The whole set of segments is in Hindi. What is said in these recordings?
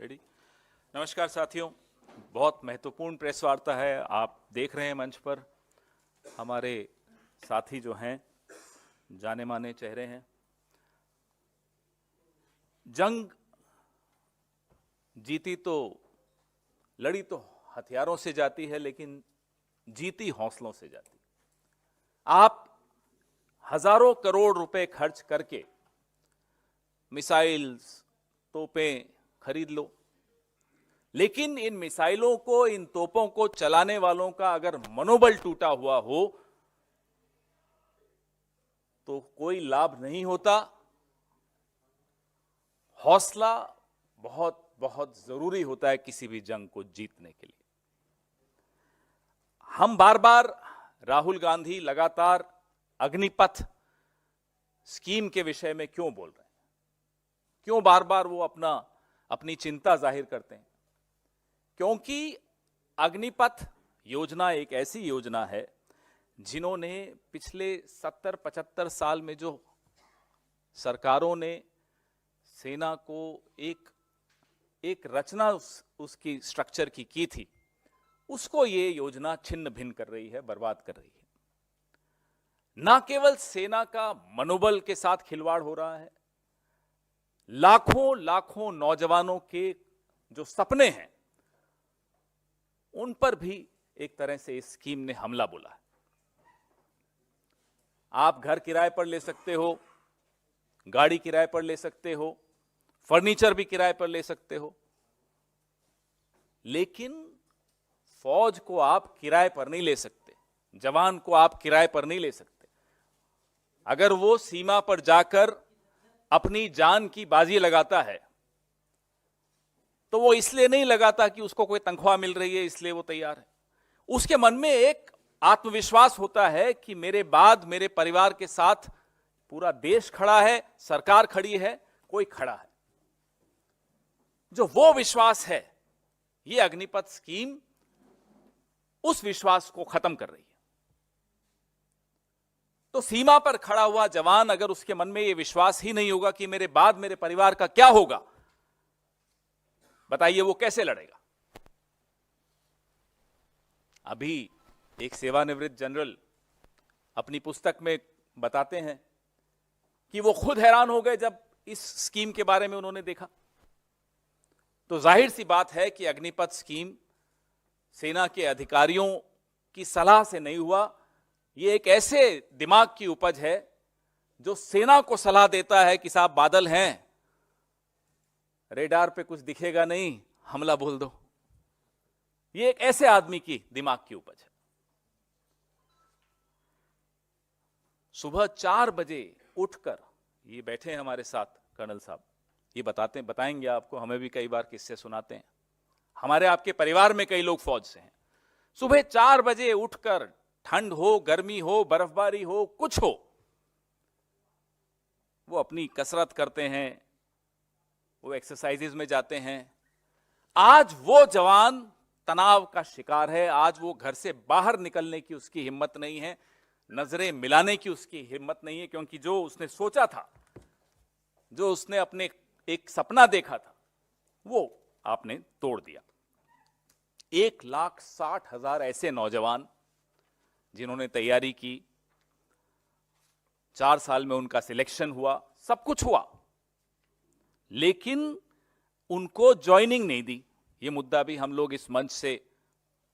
रेडी। नमस्कार साथियों, बहुत महत्वपूर्ण प्रेस वार्ता है। आप देख रहे हैं मंच पर हमारे साथी जो हैं जाने माने चेहरे हैं। जंग जीती तो लड़ी तो हथियारों से जाती है, लेकिन जीती हौसलों से जाती। आप हजारों करोड़ रुपए खर्च करके मिसाइल्स, तोपें खरीद लो, लेकिन इन मिसाइलों को, इन तोपों को चलाने वालों का अगर मनोबल टूटा हुआ हो तो कोई लाभ नहीं होता। हौसला बहुत बहुत जरूरी होता है किसी भी जंग को जीतने के लिए। हम बार बार राहुल गांधी लगातार अग्निपथ स्कीम के विषय में क्यों बोल रहे हैं, क्यों बार बार वो अपनी चिंता जाहिर करते हैं? क्योंकि अग्निपथ योजना एक ऐसी योजना है जिन्होंने पिछले 70-75 साल में जो सरकारों ने सेना को एक रचना उसकी स्ट्रक्चर की थी, उसको ये योजना छिन्न भिन्न कर रही है, बर्बाद कर रही है। ना केवल सेना का मनोबल के साथ खिलवाड़ हो रहा है, लाखों लाखों नौजवानों के जो सपने हैं उन पर भी एक तरह से इस स्कीम ने हमला बोला है। आप घर किराए पर ले सकते हो, गाड़ी किराए पर ले सकते हो, फर्नीचर भी किराए पर ले सकते हो, लेकिन फौज को आप किराए पर नहीं ले सकते, जवान को आप किराए पर नहीं ले सकते। अगर वो सीमा पर जाकर अपनी जान की बाजी लगाता है तो वो इसलिए नहीं लगाता कि उसको कोई तनख्वाह मिल रही है इसलिए वो तैयार है। उसके मन में एक आत्मविश्वास होता है कि मेरे बाद मेरे परिवार के साथ पूरा देश खड़ा है, सरकार खड़ी है, कोई खड़ा है। जो वो विश्वास है, ये अग्निपथ स्कीम उस विश्वास को खत्म कर रही है। तो सीमा पर खड़ा हुआ जवान, अगर उसके मन में यह विश्वास ही नहीं होगा कि मेरे बाद मेरे परिवार का क्या होगा, बताइए वो कैसे लड़ेगा? अभी एक सेवानिवृत्त जनरल अपनी पुस्तक में बताते हैं कि वो खुद हैरान हो गए जब इस स्कीम के बारे में उन्होंने देखा। तो जाहिर सी बात है कि अग्निपथ स्कीम सेना के अधिकारियों की सलाह से नहीं हुआ। ये एक ऐसे दिमाग की उपज है जो सेना को सलाह देता है कि साहब बादल हैं, रेडार पे कुछ दिखेगा नहीं, हमला बोल दो। ये एक ऐसे आदमी की दिमाग की उपज है। सुबह 4 बजे उठकर, ये बैठे हैं हमारे साथ कर्नल साहब, ये बताएंगे आपको, हमें भी कई बार किस्से सुनाते हैं। हमारे आपके परिवार में कई लोग फौज से हैं। सुबह 4 बजे उठकर, ठंड हो, गर्मी हो, बर्फबारी हो, कुछ हो, वो अपनी कसरत करते हैं, वो एक्सरसाइजेज में जाते हैं। आज वो जवान तनाव का शिकार है, आज वो घर से बाहर निकलने की उसकी हिम्मत नहीं है, नजरें मिलाने की उसकी हिम्मत नहीं है, क्योंकि जो उसने सोचा था, जो उसने अपने एक सपना देखा था, वो आपने तोड़ दिया। 1,60,000 ऐसे नौजवान जिन्होंने तैयारी की, 4 साल में उनका सिलेक्शन हुआ, सब कुछ हुआ, लेकिन उनको ज्वाइनिंग नहीं दी। ये मुद्दा भी हम लोग इस मंच से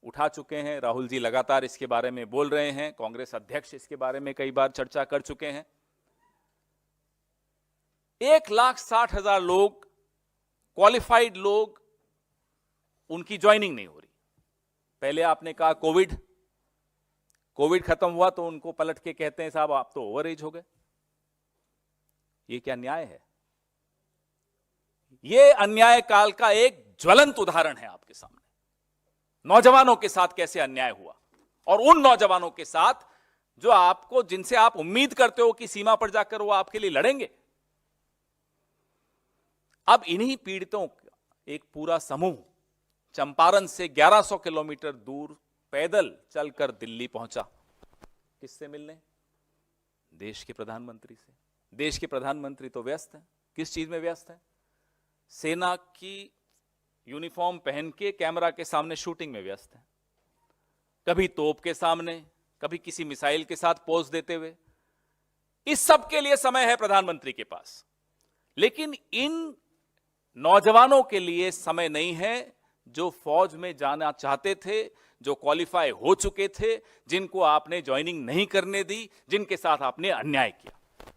उठा चुके हैं, राहुल जी लगातार इसके बारे में बोल रहे हैं, कांग्रेस अध्यक्ष इसके बारे में कई बार चर्चा कर चुके हैं। 1,60,000 लोग, क्वालिफाइड लोग, उनकी ज्वाइनिंग नहीं हो रही। पहले आपने कहा कोविड खत्म हुआ तो उनको पलट के कहते हैं साहब आप तो ओवर एज हो गए। ये क्या न्याय है? ये अन्याय काल का एक ज्वलंत उदाहरण है आपके सामने। नौजवानों के साथ कैसे अन्याय हुआ, और उन नौजवानों के साथ जो आपको, जिनसे आप उम्मीद करते हो कि सीमा पर जाकर वो आपके लिए लड़ेंगे। अब इन्हीं पीड़ितों का एक पूरा समूह चंपारण से 1100 किलोमीटर दूर पैदल चलकर दिल्ली पहुंचा। किससे मिलने? देश के प्रधानमंत्री से। देश के प्रधानमंत्री तो व्यस्त हैं। किस चीज में व्यस्त हैं? सेना की यूनिफॉर्म पहन के कैमरा के सामने शूटिंग में व्यस्त हैं, कभी तोप के सामने, कभी किसी मिसाइल के साथ पोज देते हुए। इस सब के लिए समय है प्रधानमंत्री के पास, लेकिन इन नौजवानों के लिए समय नहीं है जो फौज में जाना चाहते थे, जो क्वालिफाई हो चुके थे, जिनको आपने ज्वाइनिंग नहीं करने दी, जिनके साथ आपने अन्याय किया।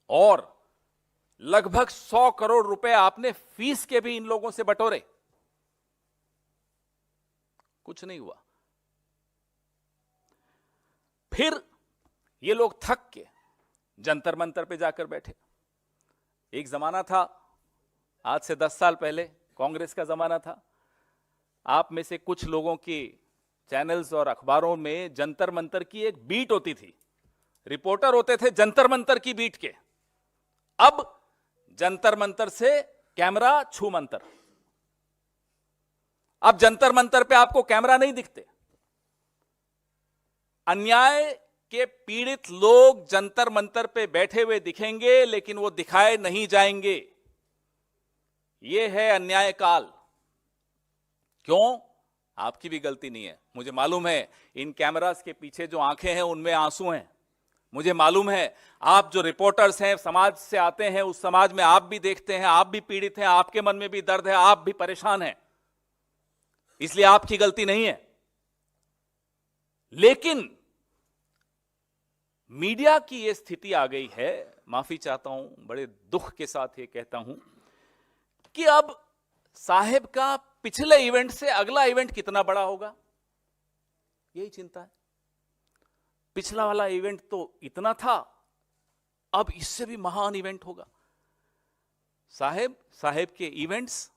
और लगभग 100 करोड़ रुपए आपने फीस के भी इन लोगों से बटोरे, कुछ नहीं हुआ। फिर ये लोग थक के जंतर मंतर पे जाकर बैठे। एक जमाना था, आज से 10 साल पहले कांग्रेस का जमाना था, आप में से कुछ लोगों की चैनल्स और अखबारों में जंतर मंतर की एक बीट होती थी, रिपोर्टर होते थे जंतर मंतर की बीट के। अब जंतर मंतर से कैमरा छू मंतर। अब जंतर मंतर पे आपको कैमरा नहीं दिखते। अन्याय के पीड़ित लोग जंतर मंतर पे बैठे हुए दिखेंगे, लेकिन वो दिखाए नहीं जाएंगे। ये है अन्याय काल। क्यों? आपकी भी गलती नहीं है, मुझे मालूम है। इन कैमरास के पीछे जो आंखें हैं उनमें आंसू हैं, मुझे मालूम है। आप जो रिपोर्टर्स हैं, समाज से आते हैं, उस समाज में आप भी देखते हैं, आप भी पीड़ित हैं, आपके मन में भी दर्द है, आप भी परेशान हैं, इसलिए आपकी गलती नहीं है। लेकिन मीडिया की यह स्थिति आ गई है, माफी चाहता हूं, बड़े दुख के साथ ये कहता हूं, कि अब साहेब का पिछले इवेंट से अगला इवेंट कितना बड़ा होगा, यही चिंता है। पिछला वाला इवेंट तो इतना था, अब इससे भी महान इवेंट होगा। साहेब के इवेंट्स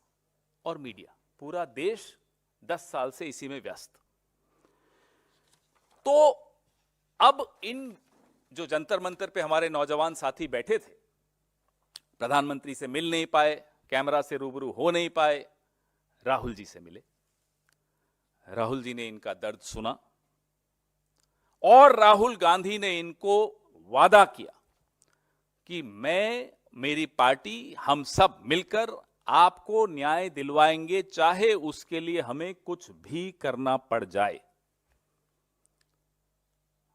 और मीडिया, पूरा देश 10 साल से इसी में व्यस्त। तो अब इन जो जंतर मंतर पे हमारे नौजवान साथी बैठे थे, प्रधानमंत्री से मिल नहीं पाए, कैमरा से रूबरू हो नहीं पाए, राहुल जी से मिले। राहुल जी ने इनका दर्द सुना और राहुल गांधी ने इनको वादा किया कि मैं, मेरी पार्टी, हम सब मिलकर आपको न्याय दिलवाएंगे, चाहे उसके लिए हमें कुछ भी करना पड़ जाए।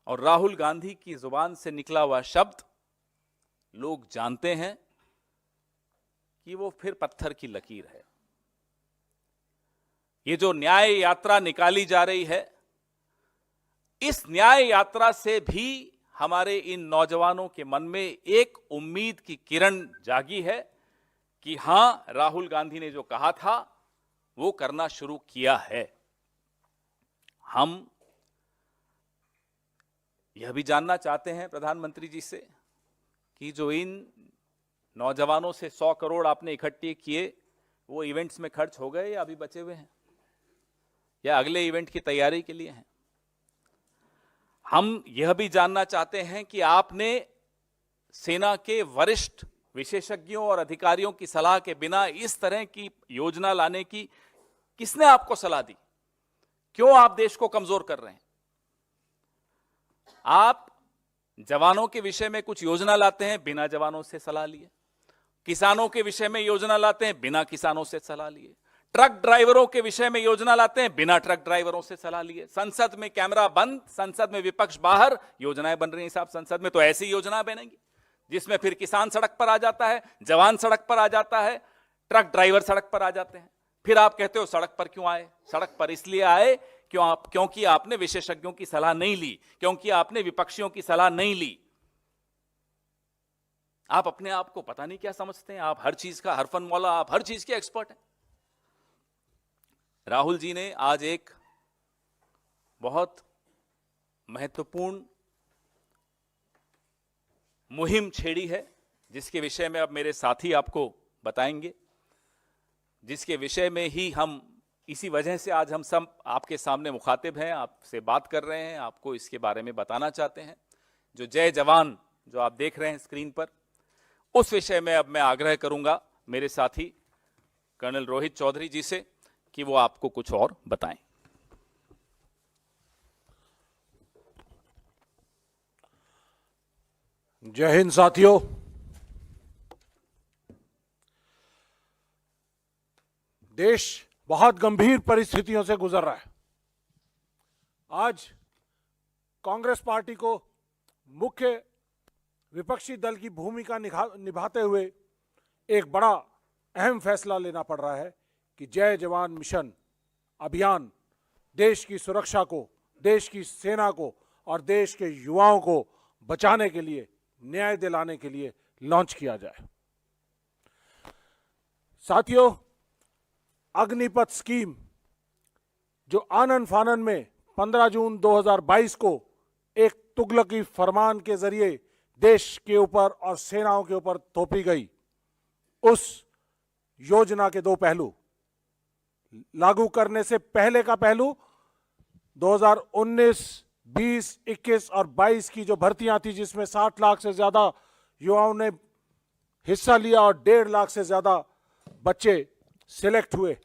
और राहुल गांधी की जुबान से निकला हुआ शब्द लोग जानते हैं कि वो फिर पत्थर की लकीर है। ये जो न्याय यात्रा निकाली जा रही है, इस न्याय यात्रा से भी हमारे इन नौजवानों के मन में एक उम्मीद की किरण जागी है कि हां, राहुल गांधी ने जो कहा था वो करना शुरू किया है। हम यह भी जानना चाहते हैं प्रधानमंत्री जी से कि जो इन नौजवानों से 100 करोड़ आपने इकट्ठे किए, वो इवेंट्स में खर्च हो गए या अभी बचे हुए हैं, या अगले इवेंट की तैयारी के लिए हैं। हम यह भी जानना चाहते हैं कि आपने सेना के वरिष्ठ विशेषज्ञों और अधिकारियों की सलाह के बिना इस तरह की योजना लाने की किसने आपको सलाह दी? क्यों आप देश को कमजोर कर रहे हैं? आप जवानों के विषय में कुछ योजना लाते हैं बिना जवानों से सलाह लिए, किसानों के विषय में योजना लाते हैं बिना किसानों से सलाह लिए, ट्रक ड्राइवरों के विषय में योजना लाते हैं बिना ट्रक ड्राइवरों से सलाह लिए। संसद में कैमरा बंद, संसद में विपक्ष बाहर, योजनाएं बन रही हैं साहब। संसद में तो ऐसी योजना बनेंगी जिसमें फिर किसान सड़क पर आ जाता है, जवान सड़क पर आ जाता है, ट्रक ड्राइवर सड़क पर आ जाते हैं। फिर आप कहते हो सड़क पर क्यों आए? सड़क पर इसलिए आए क्योंकि आपने विशेषज्ञों की सलाह नहीं ली, क्योंकि आपने विपक्षियों की सलाह नहीं ली। आप अपने आप को पता नहीं क्या समझते हैं, आप हर चीज का हरफन मौला, आप हर चीज के एक्सपर्ट हैं। राहुल जी ने आज एक बहुत महत्वपूर्ण मुहिम छेड़ी है, जिसके विषय में अब मेरे साथी आपको बताएंगे, जिसके विषय में ही हम, इसी वजह से आज हम सब आपके सामने मुखातिब हैं, आपसे बात कर रहे हैं, आपको इसके बारे में बताना चाहते हैं। जो जय जवान जो आप देख रहे हैं स्क्रीन पर, उस विषय में अब मैं आग्रह करूंगा मेरे साथी कर्नल रोहित चौधरी जी से कि वो आपको कुछ और बताएं। जय हिंद साथियों। देश बहुत गंभीर परिस्थितियों से गुजर रहा है। आज कांग्रेस पार्टी को मुख्य विपक्षी दल की भूमिका निभाते हुए एक बड़ा अहम फैसला लेना पड़ रहा है कि जय जवान मिशन अभियान देश की सुरक्षा को, देश की सेना को और देश के युवाओं को बचाने के लिए, न्याय दिलाने के लिए लॉन्च किया जाए। साथियों, अग्निपथ स्कीम जो आनन फानन में 15 जून 2022 को एक तुगलकी फरमान के जरिए देश के ऊपर और सेनाओं के ऊपर थोपी गई, उस योजना के दो पहलू, लागू करने से पहले का पहलू 2019, 20, 21 और 22 की जो भर्तियां थी जिसमें 60 लाख से ज्यादा युवाओं ने हिस्सा लिया और 1.5 लाख से ज्यादा बच्चे सिलेक्ट हुए,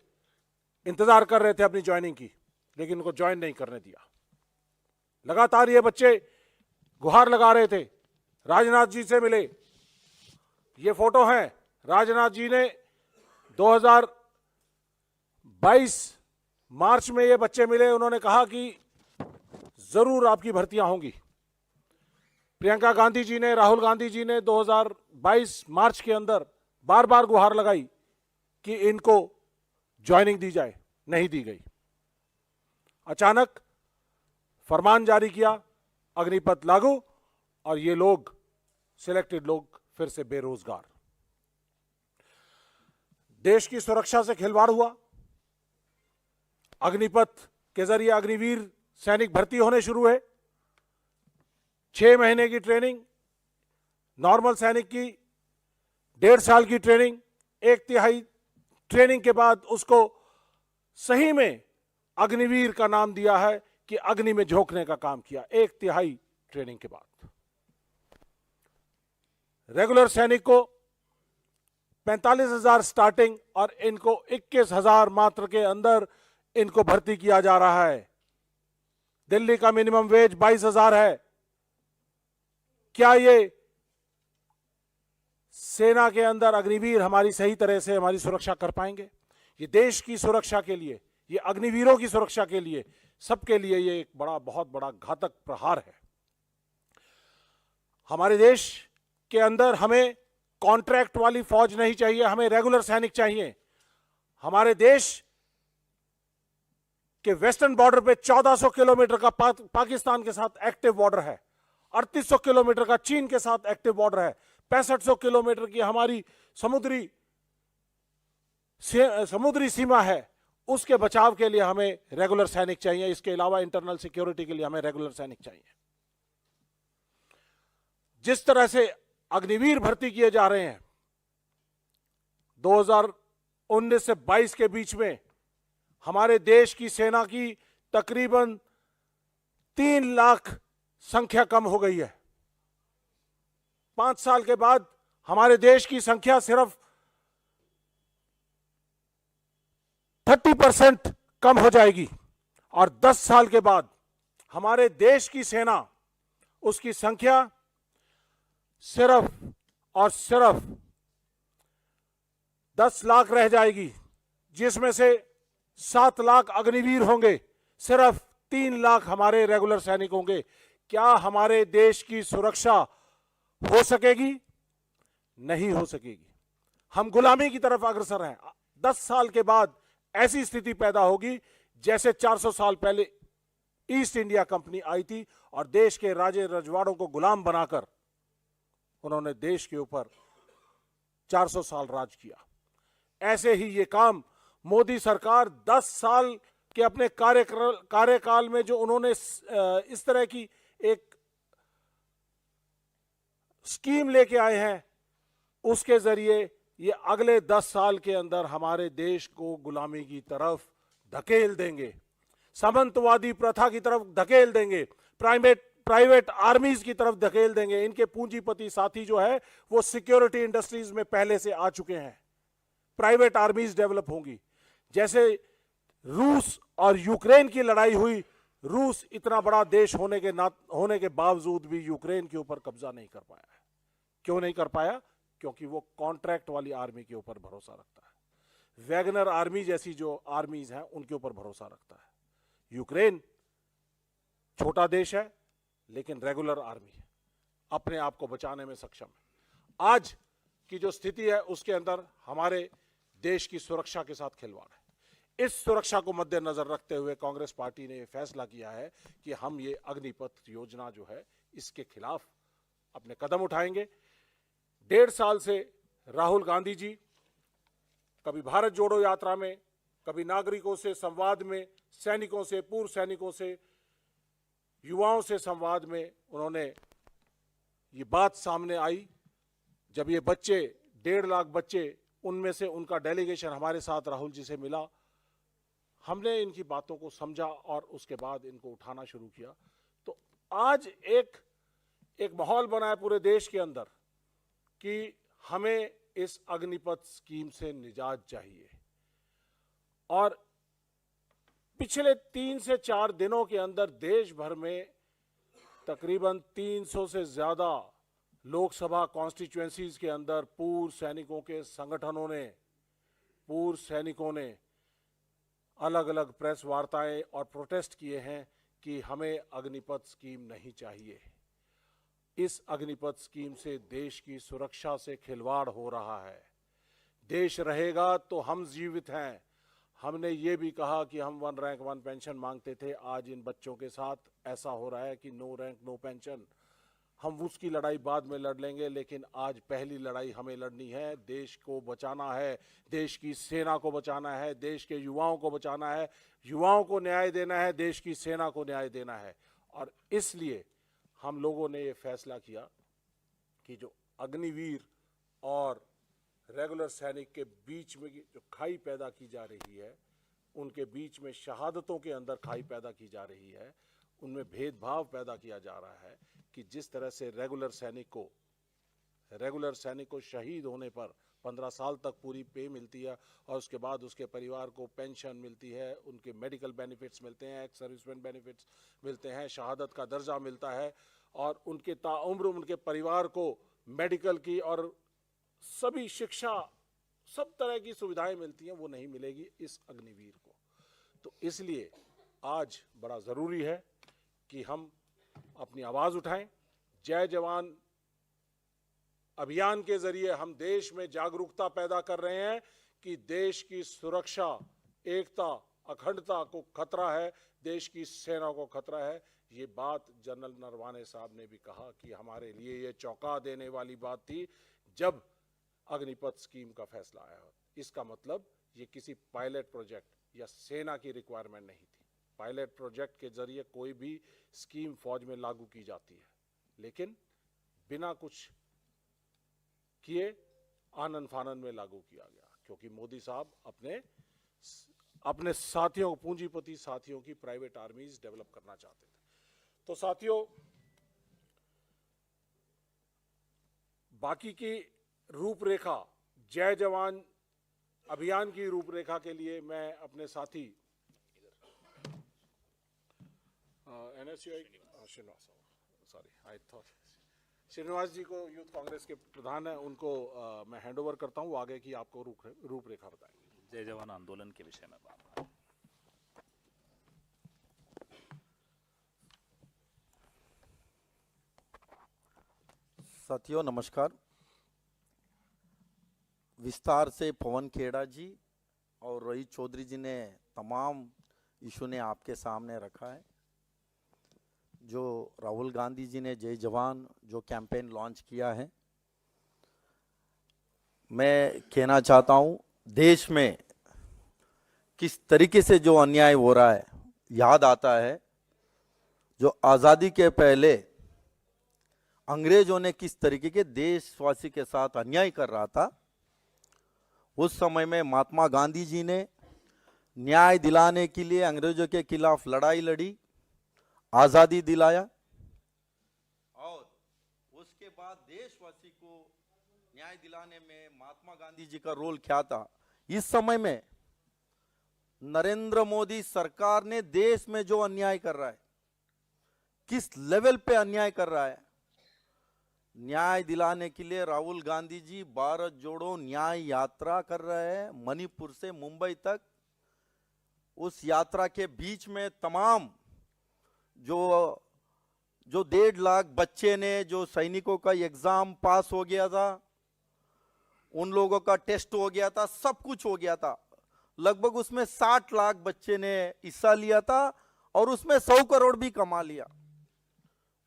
इंतजार कर रहे थे अपनी ज्वाइनिंग की, लेकिन उनको ज्वाइन नहीं करने दिया। लगातार ये बच्चे गुहार लगा रहे थे, राजनाथ जी से मिले। ये फोटो है, राजनाथ जी ने 2022 मार्च में ये बच्चे मिले, उन्होंने कहा कि जरूर आपकी भर्तियां होंगी। प्रियंका गांधी जी ने, राहुल गांधी जी ने 2022 मार्च के अंदर बार बार गुहार लगाई कि इनको ज्वाइनिंग दी जाए, नहीं दी गई। अचानक फरमान जारी किया, अग्निपथ लागू, और ये लोग, सिलेक्टेड लोग, फिर से बेरोजगार। देश की सुरक्षा से खिलवाड़ हुआ। अग्निपथ के जरिए अग्निवीर सैनिक भर्ती होने शुरू है। 6 महीने की ट्रेनिंग, नॉर्मल सैनिक की 1.5 साल की ट्रेनिंग, 1/3 ट्रेनिंग के बाद उसको सही में अग्निवीर का नाम दिया है कि अग्नि में झोंकने का काम किया। 1/3 ट्रेनिंग के बाद रेगुलर सैनिक को 45,000 स्टार्टिंग और इनको 21,000 मात्र के अंदर इनको भर्ती किया जा रहा है। दिल्ली का मिनिमम वेज 22,000 है। क्या ये सेना के अंदर अग्निवीर हमारी सही तरह से हमारी सुरक्षा कर पाएंगे? ये देश की सुरक्षा के लिए, ये अग्निवीरों की सुरक्षा के लिए, सबके लिए ये एक बहुत बड़ा घातक प्रहार है। हमारे देश के अंदर हमें कॉन्ट्रैक्ट वाली फौज नहीं चाहिए, हमें रेगुलर सैनिक चाहिए। हमारे देश के वेस्टर्न बॉर्डर पे 1400 किलोमीटर का पाकिस्तान के साथ एक्टिव बॉर्डर है, 3800 किलोमीटर का चीन के साथ एक्टिव बॉर्डर है, 6500 किलोमीटर की हमारी समुद्री सीमा है। उसके बचाव के लिए हमें रेगुलर सैनिक चाहिए। इसके अलावा इंटरनल सिक्योरिटी के लिए हमें रेगुलर सैनिक चाहिए। जिस तरह से अग्निवीर भर्ती किए जा रहे हैं, 2019 से 22 के बीच में हमारे देश की सेना की तकरीबन 3 लाख संख्या कम हो गई है। 5 साल के बाद हमारे देश की संख्या सिर्फ 30% कम हो जाएगी और 10 साल के बाद हमारे देश की सेना, उसकी संख्या सिर्फ और सिर्फ 10 लाख रह जाएगी, जिसमें से 7 लाख अग्निवीर होंगे, सिर्फ 3 लाख हमारे रेगुलर सैनिक होंगे। क्या हमारे देश की सुरक्षा हो सकेगी? नहीं हो सकेगी। हम गुलामी की तरफ अग्रसर हैं। 10 साल के बाद ऐसी स्थिति पैदा होगी जैसे 400 साल पहले ईस्ट इंडिया कंपनी आई थी और देश के राजे रजवाड़ों को गुलाम बनाकर उन्होंने देश के ऊपर 400 साल राज किया। ऐसे ही ये काम मोदी सरकार 10 साल के अपने कार्यकाल में जो उन्होंने इस तरह की एक स्कीम लेके आए हैं, उसके जरिए ये अगले 10 साल के अंदर हमारे देश को गुलामी की तरफ धकेल देंगे, सामंतवादी प्रथा की तरफ धकेल देंगे, प्राइवेट आर्मीज की तरफ धकेल देंगे। इनके पूंजीपति साथी जो है वो सिक्योरिटी इंडस्ट्रीज में पहले से आ चुके हैं। प्राइवेट आर्मीज डेवलप होंगी। जैसे रूस और यूक्रेन की लड़ाई हुई, रूस इतना बड़ा देश होने के बावजूद भी यूक्रेन के ऊपर कब्जा नहीं कर पाया है। क्यों नहीं कर पाया? क्योंकि वो कॉन्ट्रैक्ट वाली आर्मी के ऊपर भरोसा रखता है। वैगनर आर्मी जैसी जो आर्मीज हैं उनके ऊपर भरोसा रखता है। यूक्रेन छोटा देश है लेकिन रेगुलर आर्मी है, अपने आप को बचाने में सक्षम है। आज की जो स्थिति है उसके अंदर हमारे देश की सुरक्षा के साथ खिलवाड़ है। इस सुरक्षा को मद्देनजर रखते हुए कांग्रेस पार्टी ने फैसला किया है कि हम ये अग्निपथ योजना जो है इसके खिलाफ अपने कदम उठाएंगे। 1.5 साल से राहुल गांधी जी कभी भारत जोड़ो यात्रा में, कभी नागरिकों से संवाद में, सैनिकों से, पूर्व सैनिकों से, युवाओं से संवाद में उन्होंने ये बात सामने आई। जब ये बच्चे 1.5 लाख बच्चे, उनमें से उनका डेलीगेशन हमारे साथ राहुल जी से मिला, हमने इनकी बातों को समझा और उसके बाद इनको उठाना शुरू किया। तो आज एक माहौल बना है पूरे देश के अंदर कि हमें इस अग्निपथ स्कीम से निजात चाहिए। और पिछले 3 से 4 दिनों के अंदर देश भर में तकरीबन 300 से ज्यादा लोकसभा कॉन्स्टिट्यूएंसीज के अंदर पूर्व सैनिकों के संगठनों ने, पूर्व सैनिकों ने अलग अलग प्रेस वार्ताएं और प्रोटेस्ट किए हैं कि हमें अग्निपथ स्कीम नहीं चाहिए। इस अग्निपथ स्कीम से देश की सुरक्षा से खिलवाड़ हो रहा है। देश रहेगा तो हम जीवित हैं। हमने ये भी कहा कि हम 1 रैंक 1 पेंशन मांगते थे, आज इन बच्चों के साथ ऐसा हो रहा है कि 9 रैंक 9 पेंशन। हम उसकी लड़ाई बाद में लड़ लेंगे, लेकिन आज पहली लड़ाई हमें लड़नी है। देश को बचाना है, देश की सेना को बचाना है, देश के युवाओं को बचाना है, युवाओं को न्याय देना है, देश की सेना को न्याय देना है। और इसलिए हम लोगों ने ये फैसला किया कि जो अग्निवीर और रेगुलर सैनिक के बीच में जो खाई पैदा की जा रही है, उनके बीच में शहादतों के अंदर खाई पैदा की जा रही है, उनमें भेदभाव पैदा किया जा रहा है कि जिस तरह से रेगुलर सैनिक को शहीद होने पर 15 साल तक पूरी पे मिलती है और उसके बाद उसके परिवार को पेंशन मिलती है, उनके मेडिकल बेनिफिट्स मिलते हैं, एक्स सर्विसमैन बेनिफिट्स मिलते हैं, शहादत का दर्जा मिलता है और उनके ताउम्र उनके परिवार को मेडिकल की और सभी शिक्षा, सब तरह की सुविधाएं मिलती हैं, वो नहीं मिलेगी इस अग्निवीर को। तो इसलिए आज बड़ा ज़रूरी है कि हम अपनी आवाज़ उठाएं। जय जवान अभियान के जरिए हम देश में जागरूकता पैदा कर रहे हैं कि देश की सुरक्षा, एकता, अखंडता को खतरा है, देश की सेना को खतरा है। ये बात जनरल नरवाने साहब ने भी कहा कि हमारे लिए ये चौंका देने वाली बात थी जब अग्निपथ स्कीम का फैसला आया। इसका मतलब ये किसी पायलट प्रोजेक्ट या सेना की रिक्वायरमेंट नहीं थी। पायलट प्रोजेक्ट के जरिए कोई भी स्कीम फौज में लागू की जाती है, लेकिन बिना कुछ किए आनन फानन में लागू किया गया, क्योंकि मोदी साहब अपने साथियों, पूंजीपति साथियों की प्राइवेट आर्मीज डेवलप करना चाहते थे। तो साथियों, बाकी की रूपरेखा, जय जवान अभियान की रूपरेखा के लिए मैं अपने साथी श्रीनिवास जी को, यूथ कांग्रेस के प्रधान है, उनको मैं हैंड ओवर करता हूं। आगे की आपको रूपरेखा बताएंगे। जय जवान आंदोलन के विषय में बात। साथियों नमस्कार। विस्तार से पवन खेड़ा जी और रोहित चौधरी जी ने तमाम इशू ने आपके सामने रखा है। जो राहुल गांधी जी ने जय जवान जो कैंपेन लॉन्च किया है, मैं कहना चाहता हूं देश में किस तरीके से जो अन्याय हो रहा है, याद आता है जो आज़ादी के पहले अंग्रेजों ने किस तरीके के देशवासी के साथ अन्याय कर रहा था। उस समय में महात्मा गांधी जी ने न्याय दिलाने के लिए अंग्रेजों के खिलाफ लड़ाई लड़ी, आज़ादी दिलाया और उसके बाद देशवासी को न्याय दिलाने में महात्मा गांधी जी का रोल क्या था। इस समय में नरेंद्र मोदी सरकार ने देश में जो अन्याय कर रहा है, किस लेवल पे अन्याय कर रहा है, न्याय दिलाने के लिए राहुल गांधी जी भारत जोड़ो न्याय यात्रा कर रहे हैं मणिपुर से मुंबई तक। उस यात्रा के बीच में तमाम जो जो 1.5 लाख बच्चे ने जो सैनिकों का एग्जाम पास हो गया था, उन लोगों का टेस्ट हो गया था, सब कुछ हो गया था। लगभग उसमें 60 लाख बच्चे ने हिस्सा लिया था और उसमें 100 करोड़ भी कमा लिया।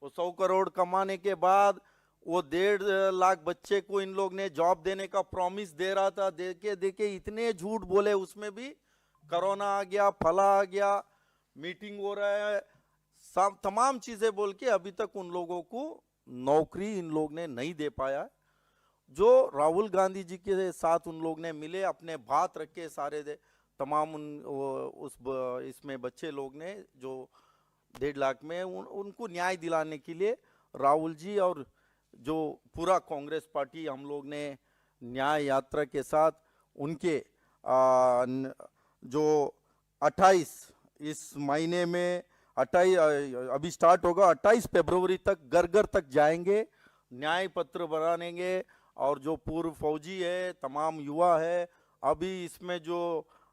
वो 100 करोड़ कमाने के बाद वो 1.5 लाख बच्चे को इन लोग ने जॉब देने का प्रॉमिस दे रहा था, देके इतने झूठ बोले, उसमें भी कोरोना आ गया, फला आ गया, मीटिंग हो रहा है, सब तमाम चीजें बोल के अभी तक उन लोगों को नौकरी इन लोग ने नहीं दे पाया। जो राहुल गांधी जी के साथ उन लोग ने मिले, अपने बात रखे सारे तमाम इसमें बच्चे लोग ने जो 1.5 लाख में उनको न्याय दिलाने के लिए राहुल जी और जो पूरा कांग्रेस पार्टी हम लोग ने न्याय यात्रा के साथ उनके जो 28 इस महीने में 28 अभी स्टार्ट होगा, 28 फरवरी तक घर घर तक जाएंगे, न्याय पत्र बनाएंगे। और जो पूर्व फौजी है, तमाम युवा है, अभी इसमें जो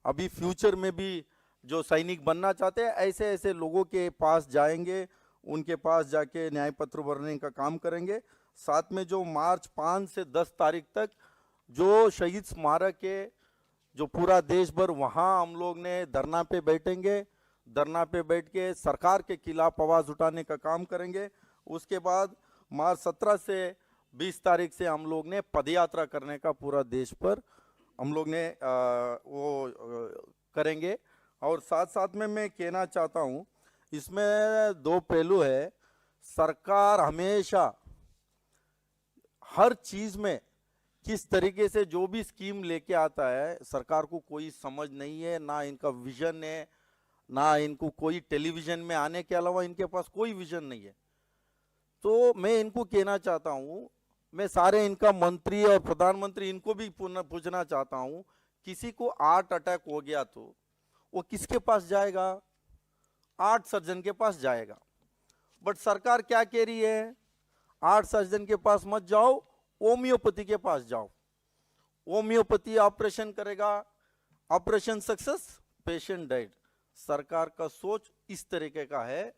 अभी फ्यूचर में भी जो सैनिक बनना चाहते हैं, ऐसे ऐसे लोगों के पास जाएंगे, उनके पास जाके न्याय पत्र भरने का काम करेंगे। साथ में जो मार्च 5 से 10 तारीख तक जो शहीद स्मारक है, जो पूरा देश भर, वहाँ हम लोग ने धरना पे बैठेंगे, धरना पे बैठ के सरकार के खिलाफ आवाज़ उठाने का काम करेंगे। उसके बाद मार्च 17 से 20 तारीख से हम लोग ने पदयात्रा करने का पूरा देश पर हम लोग ने करेंगे। और साथ साथ में मैं कहना चाहता हूँ, इसमें 2 पहलू है। सरकार हमेशा हर चीज़ में किस तरीके से जो भी स्कीम लेके आता है, सरकार को कोई समझ नहीं है, ना इनका विजन है, ना इनको कोई टेलीविजन में आने के अलावा इनके पास कोई विजन नहीं है। तो मैं इनको कहना चाहता हूँ, मैं सारे इनका मंत्री और प्रधानमंत्री इनको भी पूछना चाहता हूँ, किसी को हार्ट अटैक हो गया तो वो किसके पास जाएगा? 8 सर्जन के पास जाएगा। बट सरकार क्या कह रही है? 8 सर्जन के पास मत जाओ, होम्योपैथी के पास जाओ। होम्योपैथी ऑपरेशन करेगा, ऑपरेशन सक्सेस, पेशेंट डाइड। सरकार का सोच इस तरीके का है।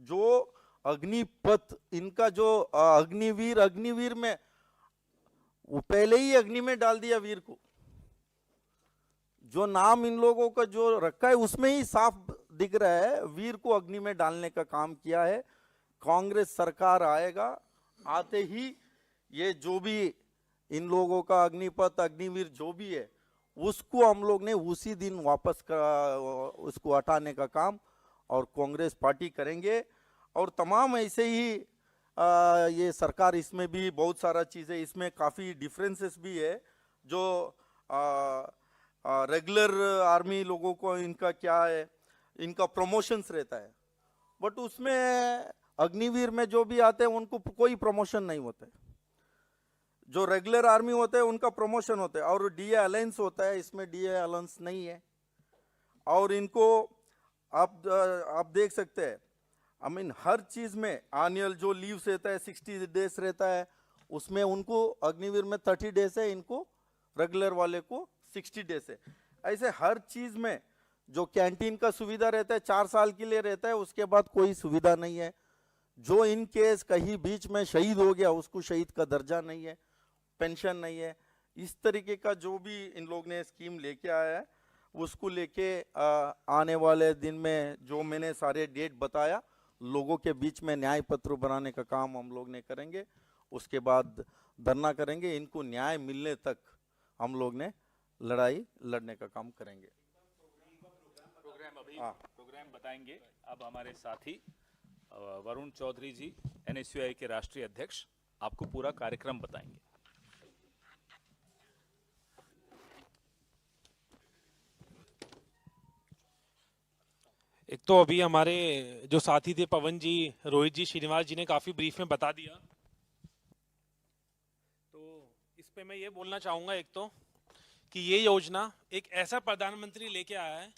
जो अग्निपथ, इनका जो अग्निवीर में वो पहले ही अग्नि में डाल दिया वीर को। जो नाम इन लोगों का जो रखा है उसमें ही साफ दिख रहा है, वीर को अग्नि में डालने का काम किया है। कांग्रेस सरकार आएगा, आते ही ये जो भी इन लोगों का अग्निपथ, अग्निवीर जो भी है, उसको हम लोग ने उसी दिन वापस उसको हटाने का काम और कांग्रेस पार्टी करेंगे। और तमाम ऐसे ही ये सरकार, इसमें भी बहुत सारा चीज़ें, इसमें काफ़ी डिफरेंसेस भी है। जो रेगुलर आर्मी लोगों को इनका क्या है, इनका प्रमोशंस रहता है, बट उसमें अग्निवीर में जो भी आते हैं उनको कोई प्रमोशन नहीं होता है। जो रेगुलर आर्मी होते हैं उनका प्रमोशन होता है। और डीए अलायंस होता है, इसमें डीए अलायंस नहीं है। और इनको आप देख सकते हैं, आई मीन हर चीज़ में एनुअल जो लीव्स रहता है 60 डेज रहता है, उसमें उनको अग्निवीर में 30 डेज है, इनको रेगुलर वाले को 60 डेज है। ऐसे हर चीज़ में जो कैंटीन का सुविधा रहता है 4 साल के लिए रहता है, उसके बाद कोई सुविधा नहीं है। जो इन केस कहीं बीच में शहीद हो गया उसको शहीद का दर्जा नहीं है, पेंशन नहीं है। इस तरीके का जो भी इन लोग ने स्कीम लेके आया है, उसको लेके आने वाले दिन में जो मैंने सारे डेट बताया, लोगों के बीच में न्याय पत्र बनाने का काम हम लोग ने करेंगे। उसके बाद धरना करेंगे, इनको न्याय मिलने तक हम लोग ने लड़ाई लड़ने का काम करेंगे। प्रोग्राम बताएंगे अब हमारे साथी वरुण चौधरी जी, एनएसयूआई के राष्ट्रीय अध्यक्ष, आपको पूरा कार्यक्रम बताएंगे। एक तो अभी हमारे जो साथी थे पवन जी, रोहित जी, श्रीनिवास जी ने काफी ब्रीफ में बता दिया। तो इस पे मैं ये बोलना चाहूंगा, एक तो कि ये योजना एक ऐसा प्रधानमंत्री लेके आया है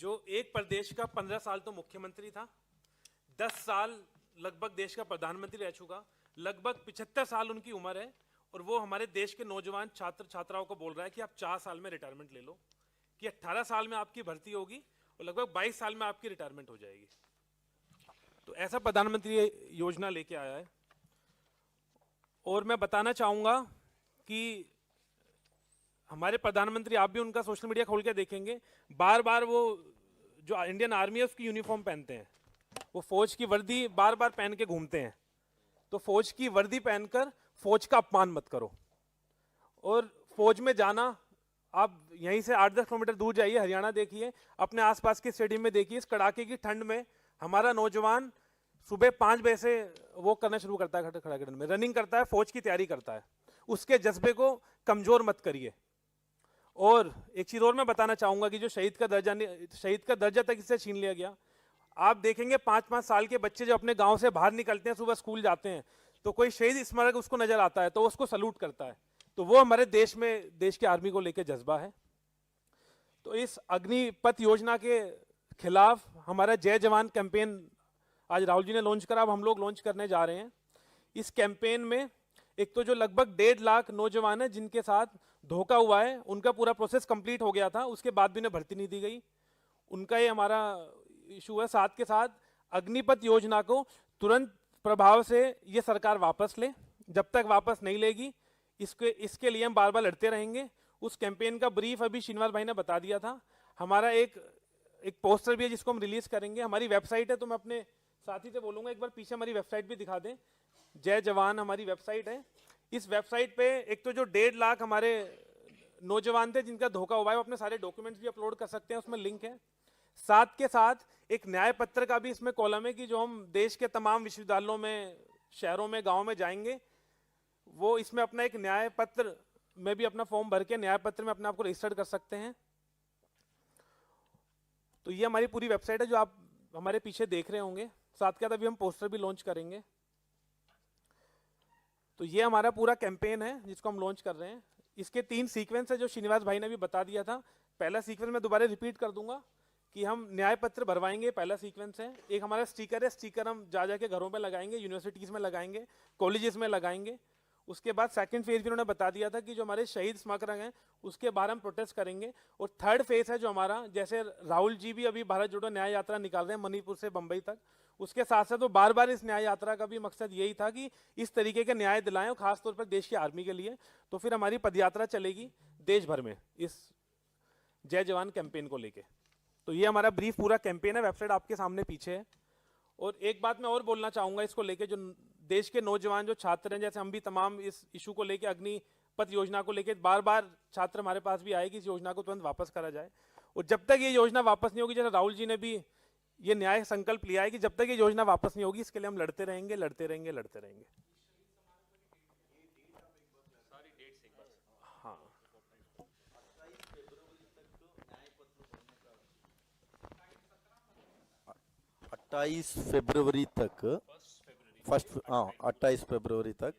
जो एक प्रदेश का 15 साल तो मुख्यमंत्री था, 10 साल लगभग देश का प्रधानमंत्री रह चुका, लगभग 75 साल उनकी उम्र है और वो हमारे देश के नौजवान छात्र छात्राओं को बोल रहा है कि आप 4 साल में रिटायरमेंट ले लो, कि 18 साल में आपकी भर्ती होगी और लगभग 22 साल में आपकी रिटायरमेंट हो जाएगी। तो ऐसा प्रधानमंत्री ये योजना लेके आया है। और मैं बताना चाहूँगा कि हमारे प्रधानमंत्री, आप भी उनका सोशल मीडिया खोल के देखेंगे, बार बार वो जो इंडियन आर्मी है उसकी यूनिफॉर्म पहनते हैं, वो फौज की वर्दी बार बार पहन के घूमते हैं। तो फौज की वर्दी पहनकर फौज का अपमान मत करो। और फौज में जाना, आप यहीं से 8-10 किलोमीटर दूर जाइए, हरियाणा देखिए, अपने आसपास के स्टेडियम में देखिए, इस कड़ाके की ठंड में हमारा नौजवान सुबह 5 बजे से वो करना शुरू करता है, खड़ा ठंड में रनिंग करता है, फौज की तैयारी करता है। उसके जज्बे को कमजोर मत करिए। और एक चीज और मैं बताना चाहूंगा कि जो शहीद का दर्जा तक इससे छीन लिया गया। आप देखेंगे 5-5 साल के बच्चे जो अपने गांव से बाहर निकलते हैं, सुबह स्कूल जाते हैं, तो कोई शहीद स्मारक उसको नजर आता है तो उसको सलूट करता है। तो वो हमारे देश में देश की आर्मी को लेकर जज्बा है। तो इस अग्निपथ योजना के खिलाफ हमारा जय जवान कैंपेन आज राहुल जी ने लॉन्च करा, अब हम लोग लॉन्च करने जा रहे हैं। इस कैंपेन में एक तो जो लगभग 1.5 लाख नौजवान हैं जिनके साथ धोखा हुआ है, उनका पूरा प्रोसेस कंप्लीट हो गया था, उसके बाद भी उन्हें भर्ती नहीं दी गई, उनका ये हमारा इशू है। साथ के साथ अग्निपथ योजना को तुरंत प्रभाव से ये सरकार वापस ले, जब तक वापस नहीं लेगी इसके लिए हम बार बार लड़ते रहेंगे। उस कैंपेन का ब्रीफ अभी श्रीनिवास भाई ने बता दिया था। हमारा एक पोस्टर भी है जिसको हम रिलीज करेंगे। हमारी वेबसाइट है, तो मैं अपने साथी से बोलूंगा एक बार पीछे हमारी वेबसाइट भी दिखा दें। जय जवान हमारी वेबसाइट है। इस वेबसाइट पे एक तो जो 1.5 लाख हमारे नौजवान थे जिनका धोखा हुआ है, वो अपने सारे डॉक्यूमेंट्स भी अपलोड कर सकते हैं, उसमें लिंक है। साथ के साथ एक न्याय पत्र का भी इसमें कॉलम है कि जो हम देश के तमाम विश्वविद्यालयों में, शहरों में, गाँव में जाएंगे, वो इसमें अपना एक न्याय पत्र में भी अपना फॉर्म भर के न्याय पत्र में अपने आप को रजिस्टर्ड कर सकते हैं। तो ये हमारी पूरी वेबसाइट है जो आप हमारे पीछे देख रहे होंगे। साथ के साथ अभी हम पोस्टर भी लॉन्च करेंगे। तो ये हमारा पूरा कैंपेन है जिसको हम लॉन्च कर रहे हैं। इसके 3 सीक्वेंस है जो श्रीनिवास भाई ने भी बता दिया था। पहला सीक्वेंस मैं दोबारा रिपीट कर दूंगा कि हम न्याय पत्र भरवाएंगे, पहला सीक्वेंस है। एक हमारा स्टिकर है, स्टिकर हम जा जाके घरों में लगाएंगे, यूनिवर्सिटीज में लगाएंगे, कॉलेजेस में लगाएंगे। उसके बाद सेकंड फेज भी उन्होंने बता दिया था कि जो हमारे शहीद स्मारक हैं उसके बाहर हम प्रोटेस्ट करेंगे। और थर्ड फेज है जो हमारा, जैसे राहुल जी भी अभी भारत जोड़ो न्याय यात्रा निकाल रहे हैं मणिपुर से बंबई तक, उसके साथ साथ वो बार बार इस न्याय यात्रा का भी मकसद यही था कि इस तरीके के न्याय दिलाएं, और खासतौर पर देश की आर्मी के लिए। तो फिर हमारी पदयात्रा चलेगी देश भर में इस जय जवान कैंपेन को लेके। तो ये हमारा ब्रीफ पूरा कैंपेन है, वेबसाइट आपके सामने पीछे है। और एक बात मैं और बोलना चाहूंगा इसको लेके, जो देश के नौजवान जो छात्र हैं, जैसे हम भी तमाम इस इशू को लेके, अग्निपथ योजना को लेके बार बार छात्र हमारे पास भी आए कि इस योजना को तुरंत वापस करा जाए। और जब तक ये योजना वापस नहीं होगी, जैसे राहुल जी ने भी ये न्याय संकल्प लिया है कि जब तक ये योजना वापस नहीं होगी, इसके लिए हम लड़ते रहेंगे, लड़ते रहेंगे, लड़ते रहेंगे। हाँ, 28 फरवरी तक, 28 फरवरी तक।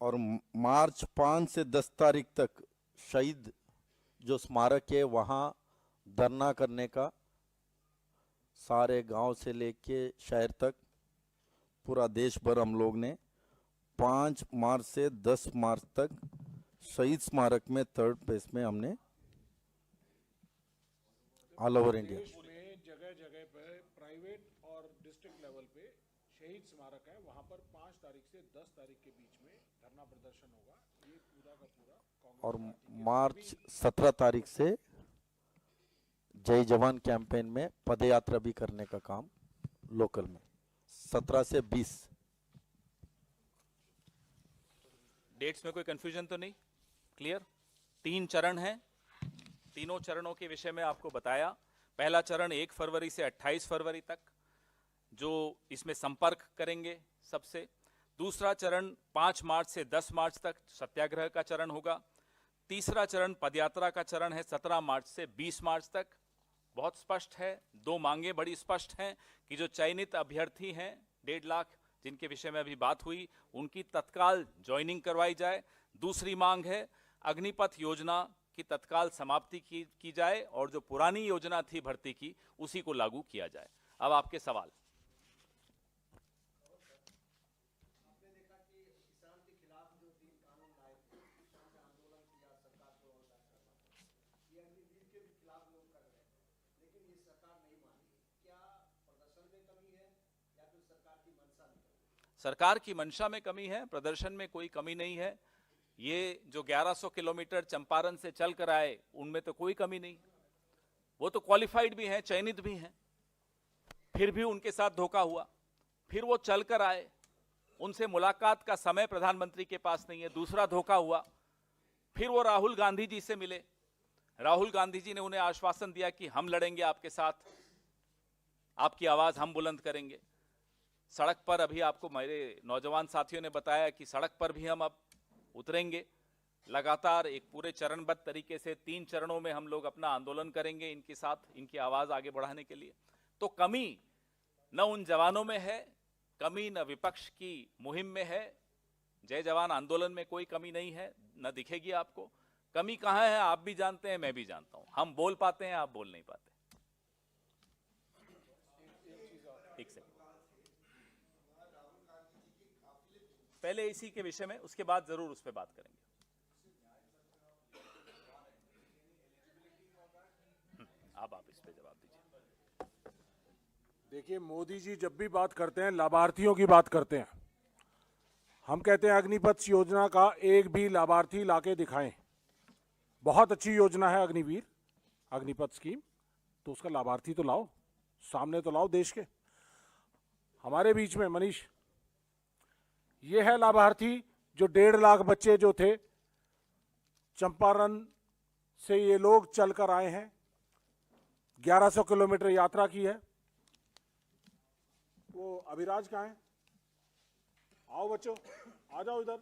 और मार्च 5 से 10 तारीख तक शहीद जो स्मारक है वहाँ धरना करने का, सारे गांव से लेके शहर तक पूरा देश भर हम लोग ने 5 मार्च से 10 मार्च तक शहीद स्मारक में थर्ड फेज में हमने ऑल ओवर इंडिया देश में जगह जगह पे प्राइवेट और डिस्ट्रिक्ट लेवल पे शहीद स्मारक है, वहां पर 5 तारीख से 10 तारीख के बीच में धरना प्रदर्शन होगा। ये पूरा का पूरा कांग्रेस और पार्टी के मार्च 17 तारीख से जय जवान कैंपेन में पदयात्रा भी करने का काम लोकल में 17 से 20। डेट्स में कोई कंफ्यूजन तो नहीं? क्लियर? 3 चरण हैं, तीनों चरणों के विषय में आपको बताया। पहला चरण 1 फरवरी से 28 फरवरी तक, जो इसमें संपर्क करेंगे सबसे। दूसरा चरण 5 मार्च से 10 मार्च तक सत्याग्रह का चरण होगा। तीसरा चरण पदयात्रा का चरण है 17 मार्च से 20 मार्च तक। बहुत स्पष्ट है, 2 मांगे बड़ी स्पष्ट हैं कि जो चयनित अभ्यर्थी हैं 1.5 लाख जिनके विषय में अभी बात हुई, उनकी तत्काल ज्वाइनिंग करवाई जाए। दूसरी मांग है अग्निपथ योजना की तत्काल समाप्ति की जाए और जो पुरानी योजना थी भर्ती की उसी को लागू किया जाए। अब आपके सवाल। सरकार की मंशा में कमी है, प्रदर्शन में कोई कमी नहीं है। ये जो 1100 किलोमीटर चंपारण से चल कर आए उनमें तो कोई कमी नहीं, वो तो क्वालिफाइड भी हैं, चयनित भी हैं, फिर भी उनके साथ धोखा हुआ। फिर वो चल कर आए, उनसे मुलाकात का समय प्रधानमंत्री के पास नहीं है, दूसरा धोखा हुआ। फिर वो राहुल गांधी जी से मिले, राहुल गांधी जी ने उन्हें आश्वासन दिया कि हम लड़ेंगे आपके साथ, आपकी आवाज हम बुलंद करेंगे। सड़क पर अभी आपको मेरे नौजवान साथियों ने बताया कि सड़क पर भी हम अब उतरेंगे, लगातार एक पूरे चरणबद्ध तरीके से 3 चरणों में हम लोग अपना आंदोलन करेंगे इनके साथ, इनकी आवाज आगे बढ़ाने के लिए। तो कमी न उन जवानों में है, कमी न विपक्ष की मुहिम में है। जय जवान आंदोलन में कोई कमी नहीं है, न दिखेगी आपको। कमी कहां है आप भी जानते हैं, मैं भी जानता हूं। हम बोल पाते हैं, आप बोल नहीं पाते। एक सेकंड, पहले इसी के विषय में, उसके बाद जरूर उस पर बात करेंगे। आप इस पे जवाब दीजिए। देखिए, मोदी जी जब भी बात करते हैं लाभार्थियों की बात करते हैं। हम कहते हैं अग्निपथ योजना का एक भी लाभार्थी लाके दिखाएं। बहुत अच्छी योजना है अग्निवीर, अग्निपथ स्कीम, तो उसका लाभार्थी तो लाओ, सामने तो लाओ देश के। हमारे बीच में मनीष, ये है लाभार्थी जो 1.5 लाख बच्चे जो थे चंपारण से, ये लोग चलकर आए हैं, 1100 किलोमीटर यात्रा की है। वो अभिराज कहाँ है? आओ बच्चों, आ जाओ इधर।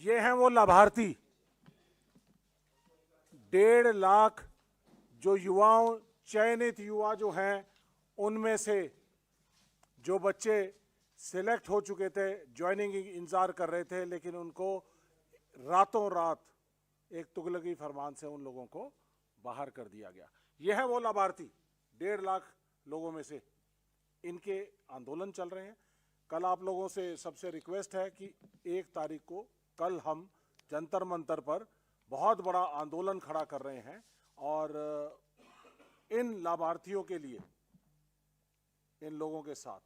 ये हैं वो लाभार्थी, 1.5 लाख जो युवाओं, चयनित युवा जो हैं, उनमें से जो बच्चे सिलेक्ट हो चुके थे, ज्वाइनिंग इंतजार कर रहे थे, लेकिन उनको रातों रात एक तुगलकी फरमान से उन लोगों को बाहर कर दिया गया। यह है वो लाभार्थी, 1.5 लाख लोगों में से। इनके आंदोलन चल रहे हैं। कल आप लोगों से सबसे रिक्वेस्ट है कि 1 तारीख को कल हम जंतर मंतर पर बहुत बड़ा आंदोलन खड़ा कर रहे हैं और इन लाभार्थियों के लिए, इन लोगों के साथ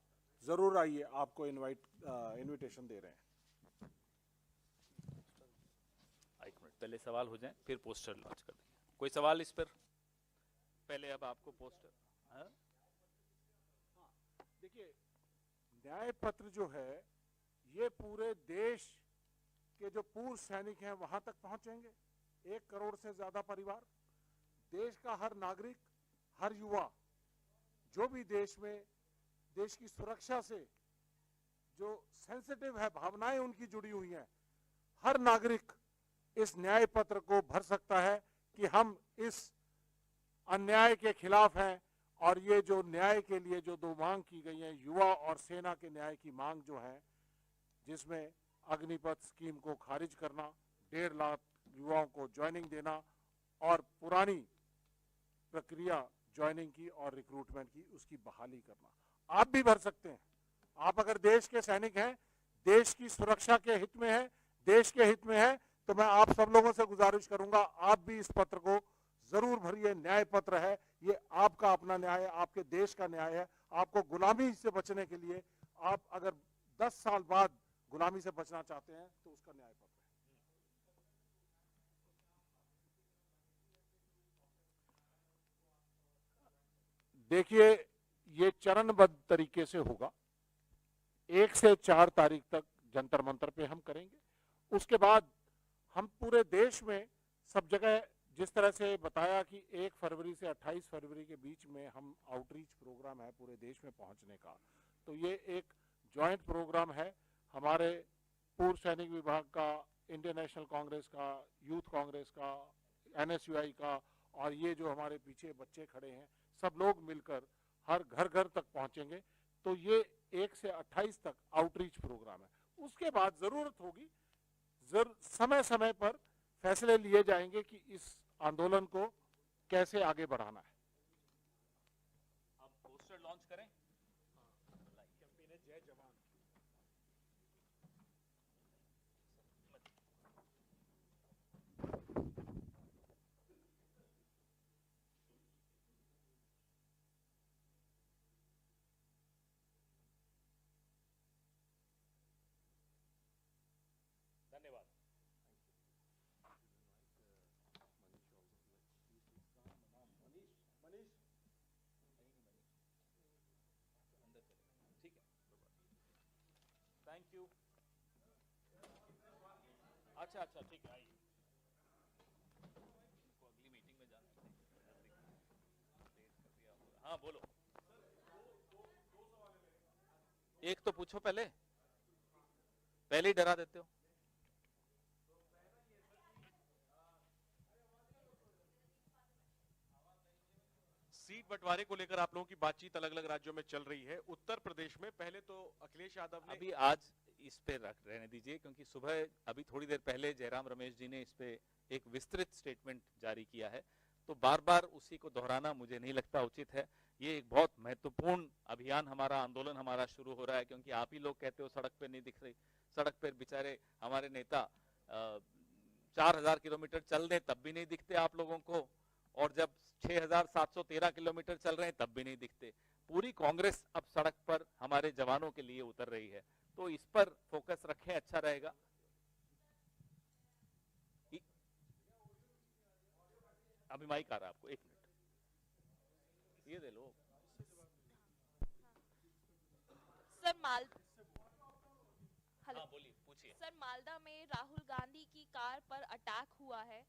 जरूर आइए, आपको इनविटेशन दे रहे हैं। एक मिनट, पहले सवाल हो जाए फिर पोस्टर लॉन्च कर देंगे। कोई सवाल इस पर? पहले अब आपको पोस्टर। हाँ? देखिए, न्याय पत्र जो है ये पूरे देश के जो पूर्व सैनिक हैं वहां तक पहुंचेंगे। 1 करोड़ से ज्यादा परिवार, देश का हर नागरिक, हर युवा, जो भी देश में देश की सुरक्षा से जो सेंसिटिव है, भावनाएं उनकी जुड़ी हुई हैं, हर नागरिक इस न्याय पत्र को भर सकता है कि हम इस अन्याय के खिलाफ हैं। और ये जो न्याय के लिए जो 2 मांग की गई है, युवा और सेना के न्याय की मांग जो है, जिसमें अग्निपथ स्कीम को खारिज करना, 1.5 लाख युवाओं को ज्वाइनिंग देना और पुरानी प्रक्रिया ज्वाइनिंग की और रिक्रूटमेंट की उसकी बहाली करना। आप भी भर सकते हैं। आप अगर देश के सैनिक हैं, देश की सुरक्षा के हित में है, देश के हित में है, तो मैं आप सब लोगों से गुजारिश करूंगा, आप भी इस पत्र को जरूर भरिए। न्याय पत्र है, ये आपका अपना न्याय है, आपके देश का न्याय है। आपको गुलामी से बचने के लिए, आप अगर 10 साल बाद गुलामी से बचना चाहते हैं तो उसका न्याय पत्र है। देखिए, ये चरणबद्ध तरीके से होगा। 1 से 4 तारीख तक जंतर मंतर पे हम करेंगे। उसके बाद हम पूरे देश में सब जगह, जिस तरह से बताया कि 1 फरवरी से 28 फरवरी के बीच में हम आउटरीच प्रोग्राम है पूरे देश में पहुंचने का, तो ये एक जॉइंट प्रोग्राम है हमारे पूर्व सैनिक विभाग का, इंडियन नेशनल कांग्रेस का, यूथ कांग्रेस का, NSUI का, और ये जो हमारे पीछे बच्चे खड़े हैं, सब लोग मिलकर हर घर घर तक पहुंचेंगे। तो ये 1 से 28 तक आउटरीच प्रोग्राम है। उसके बाद जरूरत होगी, समय समय पर फैसले लिए जाएंगे कि इस आंदोलन को कैसे आगे बढ़ाना है। अब पोस्टर लॉन्च करें। कैंपेन है जय जवान। धन्यवाद। ठीक है, थैंक यू। अच्छा अच्छा, ठीक है, आइए। इनको अगली मीटिंग में जाना है। हाँ बोलो। एक तो पूछो, पहले ही डरा देते हो। सीट बंटवारे को लेकर आप लोगों की बातचीत अलग अलग राज्यों में चल रही है। उत्तर प्रदेश में पहले तो अखिलेश यादव ने अभी आज इस पे रहने दीजिए, क्योंकि सुबह अभी थोड़ी देर पहले जयराम रमेश जी ने इस पे एक विस्तृत स्टेटमेंट जारी किया है, तो बार बार उसी को दोहराना मुझे नहीं लगता उचित है। ये एक बहुत महत्वपूर्ण अभियान हमारा, आंदोलन हमारा शुरू हो रहा है, क्योंकि आप ही लोग कहते हो सड़क पे नहीं दिख रही। सड़क पर बेचारे हमारे नेता 4000 किलोमीटर चल दें तब भी नहीं दिखते आप लोगों को, और जब 6713 किलोमीटर चल रहे हैं तब भी नहीं दिखते। पूरी कांग्रेस अब सड़क पर हमारे जवानों के लिए उतर रही है, तो इस पर फोकस रखें, अच्छा रहेगा। अभी माइक आ रहा है आपको, 1 मिनट ये दे लो। सर हाँ बोलिए, पूछिए। सर, मालदा में राहुल गांधी की कार पर अटैक हुआ है,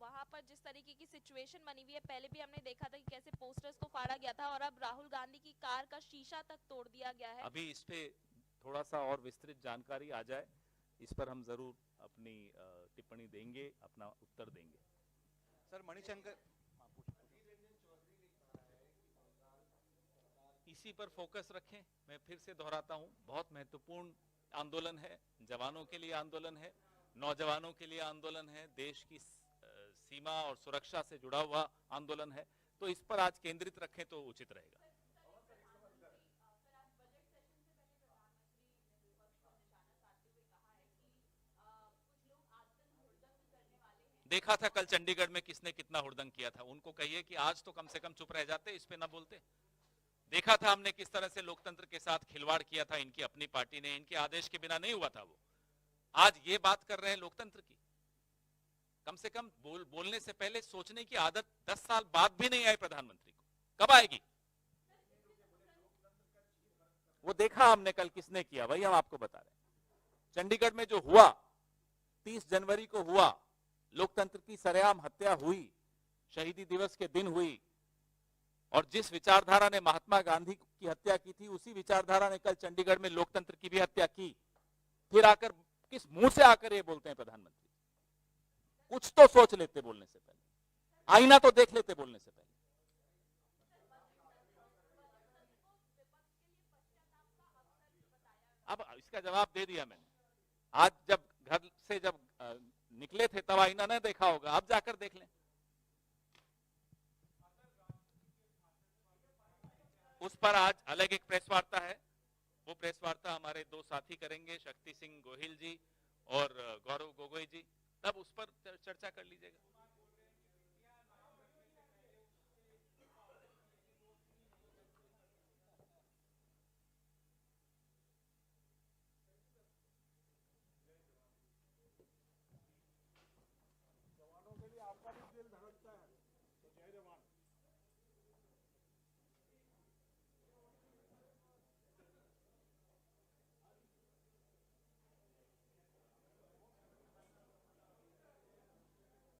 वहां पर जिस तरीके की सिचुएशन बनी हुई है, पहले भी हमने देखा था कि कैसे पोस्टर्स को फाड़ा गया था, और अब राहुल गांधी की कार का शीशा तक तोड़ दिया गया है। अभी इस पे थोड़ा सा और विस्तृत जानकारी आ जाए, इस पर हम जरूर अपनी टिप्पणी देंगे, अपना उत्तर देंगे। सर मणिशंकर, इसी पर फोकस रखें। मैं फिर से दोहराता हूं, बहुत महत्वपूर्ण आंदोलन है, जवानों के लिए आंदोलन है, नौजवानों के लिए आंदोलन है, देश की सीमा और सुरक्षा से जुड़ा हुआ आंदोलन है, तो इस पर आज केंद्रित रखें तो उचित रहेगा। देखा था कल चंडीगढ़ में किसने कितना हुड़दंग किया था, उनको कहिए कि आज तो कम से कम चुप रह जाते, इस पे ना बोलते। देखा था हमने किस तरह से लोकतंत्र के साथ खिलवाड़ किया था इनकी अपनी पार्टी ने, इनके आदेश के बिना नहीं हुआ था वो। आज ये बात कर रहे हैं लोकतंत्र की। कम से कम बोलने से पहले सोचने की आदत 10 साल बाद भी नहीं आई प्रधानमंत्री को, कब आएगी? वो देखा हमने कल किसने किया, वही हम आपको बता रहे हैं। चंडीगढ़ में जो हुआ, 30 जनवरी को हुआ, लोकतंत्र की सरेआम हत्या हुई, शहीदी दिवस के दिन हुई, और जिस विचारधारा ने महात्मा गांधी की हत्या की थी, उसी विचारधारा ने कल चंडीगढ़ में लोकतंत्र की भी हत्या की। फिर आकर किस मुंह से आकर ये बोलते हैं प्रधानमंत्री? कुछ तो सोच लेते बोलने से पहले, आईना तो देख लेते बोलने से पहले। अब इसका जवाब दे दिया मैंने। आज जब घर से जब निकले थे तब आईना नहीं देखा होगा, अब जाकर देख लें। उस पर आज अलग एक प्रेस वार्ता है, वो प्रेस वार्ता हमारे 2 साथी करेंगे, शक्ति सिंह गोहिल जी और गौरव गोगोई जी, तब उस पर चर्चा कर लीजिएगा।